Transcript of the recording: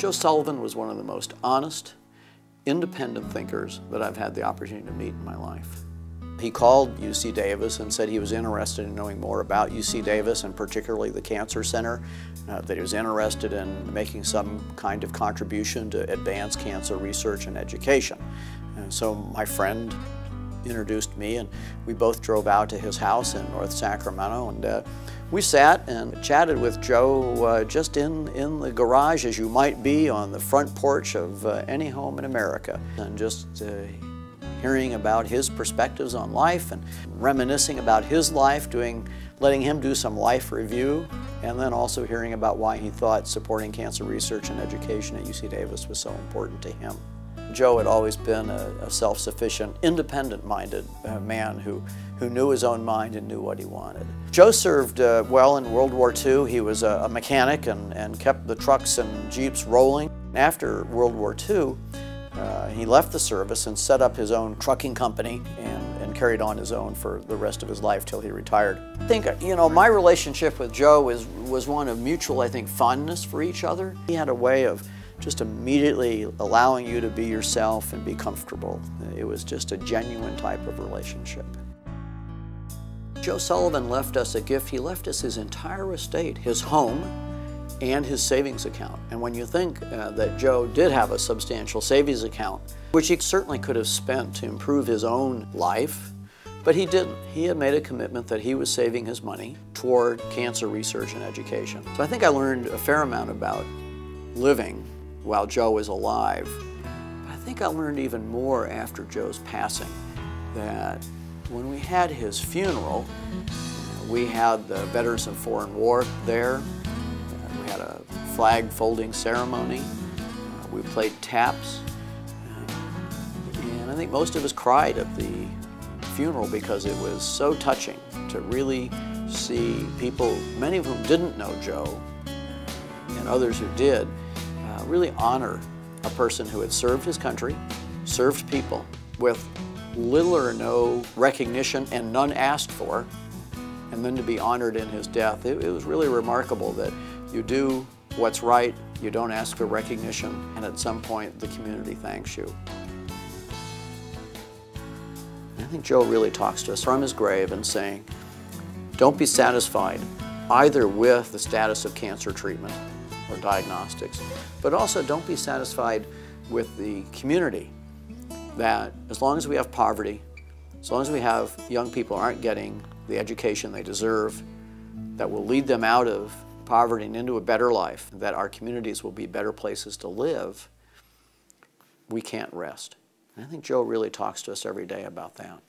Joe Sullivan was one of the most honest, independent thinkers that I've had the opportunity to meet in my life. He called UC Davis and said he was interested in knowing more about UC Davis and particularly the Cancer Center, that he was interested in making some kind of contribution to advance cancer research and education. And so my friend introduced me and we both drove out to his house in North Sacramento, and we sat and chatted with Joe just in the garage as you might be on the front porch of any home in America, and just hearing about his perspectives on life and reminiscing about his life, letting him do some life review, and then also hearing about why he thought supporting cancer research and education at UC Davis was so important to him. Joe had always been a self-sufficient, independent-minded man who knew his own mind and knew what he wanted. Joe served well in World War II. He was a mechanic and kept the trucks and Jeeps rolling. After World War II, he left the service and set up his own trucking company and carried on his own for the rest of his life till he retired. I think, my relationship with Joe was one of mutual, I think, fondness for each other. He had a way of just immediately allowing you to be yourself and be comfortable. It was just a genuine type of relationship. Joe Sullivan left us a gift. He left us his entire estate, his home, and his savings account. And when you think that Joe did have a substantial savings account, which he certainly could have spent to improve his own life, but he didn't. He had made a commitment that he was saving his money toward cancer research and education. So I think I learned a fair amount about living while Joe was alive. But I think I learned even more after Joe's passing, that when we had his funeral, we had the Veterans of Foreign War there. We had a flag folding ceremony. We played taps. And I think most of us cried at the funeral because it was so touching to really see people, many of whom didn't know Joe, and others who did, really honor a person who had served his country, served people with little or no recognition and none asked for, and then to be honored in his death. It was really remarkable that you do what's right, you don't ask for recognition, and at some point the community thanks you. I think Joe really talks to us from his grave and saying, don't be satisfied either with the status of cancer treatment or diagnostics, but also don't be satisfied with the community, that as long as we have poverty, as long as we have young people who aren't getting the education they deserve that will lead them out of poverty and into a better life, that our communities will be better places to live, we can't rest. And I think Joe really talks to us every day about that.